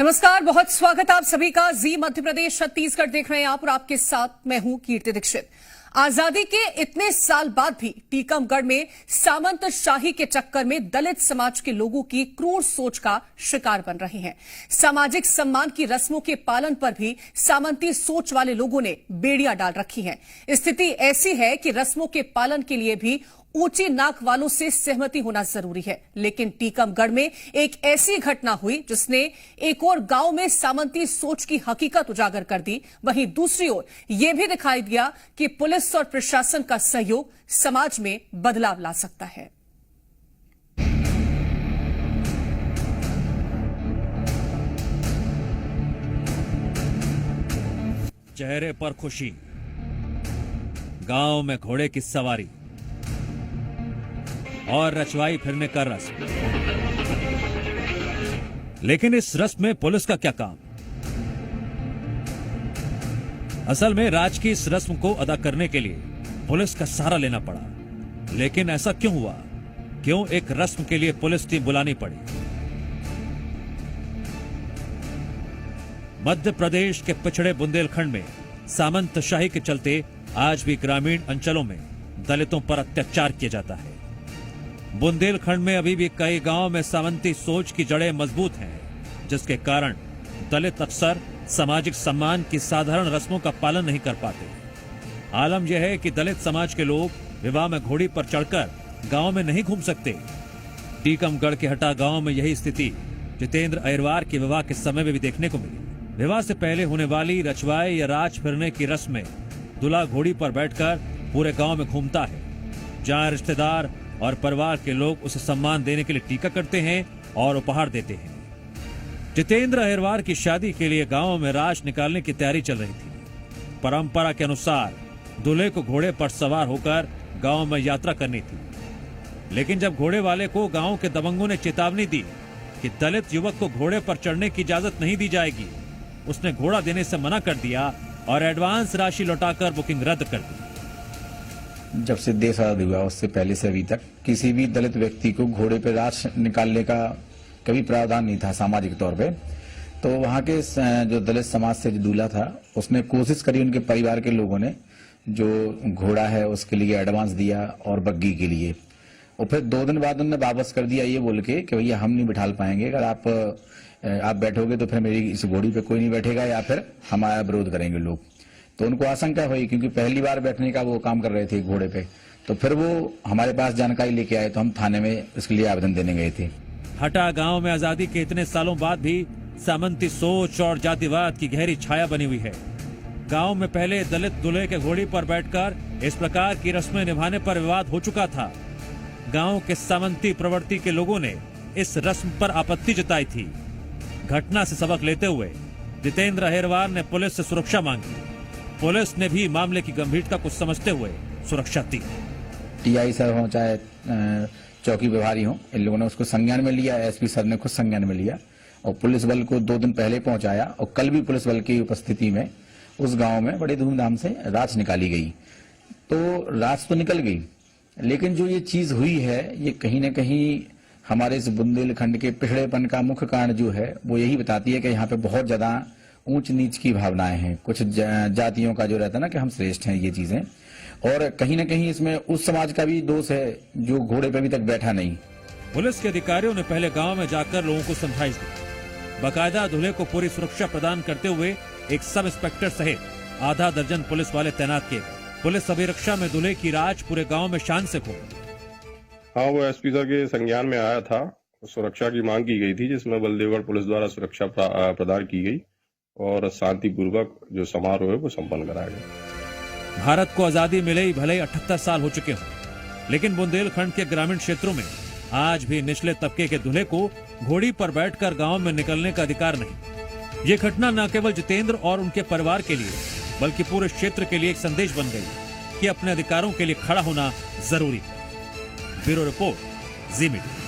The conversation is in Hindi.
नमस्कार, बहुत स्वागत आप सभी का। जी मध्य प्रदेश छत्तीसगढ़ देख रहे हैं आप और आपके साथ मैं हूं कीर्ति दीक्षित। आजादी के इतने साल बाद भी टीकमगढ़ में सामंत शाही के चक्कर में दलित समाज के लोगों की क्रूर सोच का शिकार बन रहे हैं। सामाजिक सम्मान की रस्मों के पालन पर भी सामंती सोच वाले लोगों ने बेड़ियां डाल रखी हैं। स्थिति ऐसी है कि रस्मों के पालन के लिए भी ऊंची नाक वालों से सहमति होना जरूरी है। लेकिन टीकमगढ़ में एक ऐसी घटना हुई जिसने एक और गांव में सामंती सोच की हकीकत उजागर कर दी। वहीं दूसरी ओर यह भी दिखाई दिया कि पुलिस और प्रशासन का सहयोग समाज में बदलाव ला सकता है। चेहरे पर खुशी, गांव में घोड़े की सवारी और रचवाई फिरने का रस्म। लेकिन इस रस्म में पुलिस का क्या काम? असल में राज की इस रस्म को अदा करने के लिए पुलिस का सहारा लेना पड़ा। लेकिन ऐसा क्यों हुआ? क्यों एक रस्म के लिए पुलिस टीम बुलानी पड़ी? मध्य प्रदेश के पिछड़े बुंदेलखंड में सामंत शाही के चलते आज भी ग्रामीण अंचलों में दलितों पर अत्याचार किया जाता है। बुंदेलखंड में अभी भी कई गांवों में सामंती सोच की जड़ें मजबूत हैं, जिसके कारण दलित अक्सर सामाजिक सम्मान की साधारण रस्मों का पालन नहीं कर पाते। आलम यह है कि दलित समाज के लोग विवाह में घोड़ी पर चढ़कर गांव में नहीं घूम सकते। टीकमगढ़ के हटा गांव में यही स्थिति जितेंद्र अहिरवार के विवाह के समय में भी देखने को मिली। विवाह से पहले होने वाली रचवाए या राज फिरने की रस्म में दूल्हा घोड़ी पर बैठकर पूरे गांव में घूमता है। जहां रिश्तेदार और परिवार के लोग उसे सम्मान देने के लिए टीका करते हैं और उपहार देते हैं। जितेंद्र अहिरवार की शादी के लिए गांव में राज निकालने की तैयारी चल रही थी। परंपरा के अनुसार दूल्हे को घोड़े पर सवार होकर गांव में यात्रा करनी थी। लेकिन जब घोड़े वाले को गांव के दबंगों ने चेतावनी दी कि दलित युवक को घोड़े पर चढ़ने की इजाजत नहीं दी जाएगी, उसने घोड़ा देने से मना कर दिया और एडवांस राशि लौटाकर बुकिंग रद्द कर दी। जब से देश आजाद हुआ उससे पहले से अभी तक किसी भी दलित व्यक्ति को घोड़े पर राज निकालने का कभी प्रावधान नहीं था सामाजिक तौर पे। तो वहाँ के जो दलित समाज से जो दूल्हा था उसने कोशिश करी, उनके परिवार के लोगों ने जो घोड़ा है उसके लिए एडवांस दिया और बग्गी के लिए, और फिर 2 दिन बाद उन्होंने वापस कर दिया ये बोल के कि भैया हम नहीं बिठा पाएंगे, अगर आप बैठोगे तो फिर मेरी इस घोड़ी पे कोई नहीं बैठेगा या फिर हमारा विरोध करेंगे लोग। तो उनको आशंका हुई क्योंकि पहली बार बैठने का वो काम कर रहे थे घोड़े पे। तो फिर वो हमारे पास जानकारी लेके आए तो हम थाने में इसके लिए आवेदन देने गए थे। हटा गांव में आजादी के इतने सालों बाद भी सामंती सोच और जातिवाद की गहरी छाया बनी हुई है। गांव में पहले दलित दूल्हे के घोड़ी पर बैठकर इस प्रकार की रस्में निभाने पर विवाद हो चुका था। गांव के सामंती प्रवृत्ति के लोगों ने इस रस्म पर आपत्ति जताई थी। घटना से सबक लेते हुए जितेंद्र अहिरवार ने पुलिस से सुरक्षा मांगी। पुलिस ने भी मामले की गंभीरता को समझते हुए सुरक्षा दी। टीआई सर हो चाहे चौकी प्रभारी हो, इन लोगों ने उसको संज्ञान में लिया। एसपी सर ने खुद संज्ञान में लिया और पुलिस बल को 2 दिन पहले पहुंचाया और कल भी पुलिस बल की उपस्थिति में उस गांव में बड़े धूमधाम से राज निकाली गई। तो राज तो निकल गई, लेकिन जो ये चीज हुई है ये कहीं न कहीं हमारे इस बुंदेलखंड के पिछड़ेपन का मुख्य कारण जो है वो यही बताती है कि यहाँ पे बहुत ज्यादा ऊंच नीच की भावनाएं हैं। कुछ जातियों का जो रहता है ना कि हम श्रेष्ठ हैं, ये चीजें, और कहीं न कहीं इसमें उस समाज का भी दोष है जो घोड़े पे अभी तक बैठा नहीं। पुलिस के अधिकारियों ने पहले गांव में जाकर लोगों को समझाइश दी। बाकायदा दूल्हे को पूरी सुरक्षा प्रदान करते हुए एक सब इंस्पेक्टर सहित आधा दर्जन पुलिस वाले तैनात किए। पुलिस अभिरक्षा में दूल्हे की राज पूरे गाँव में शान से घूमी। हाँ, वो एसपी सर के संज्ञान में आया था। सुरक्षा की मांग की गई थी जिसमें बलदेवगढ़ पुलिस द्वारा सुरक्षा प्रदान की गई और शांतिपूर्वक जो समारोह है वो संपन्न कराया गया। भारत को आजादी मिले ही भले 78 साल हो चुके हों, लेकिन बुंदेलखंड के ग्रामीण क्षेत्रों में आज भी निचले तबके के दूल्हे को घोड़ी पर बैठकर गांव में निकलने का अधिकार नहीं। ये घटना न केवल जितेंद्र और उनके परिवार के लिए बल्कि पूरे क्षेत्र के लिए एक संदेश बन गई कि अपने अधिकारों के लिए खड़ा होना जरूरी है। ब्यूरो रिपोर्ट, जी मीडिया।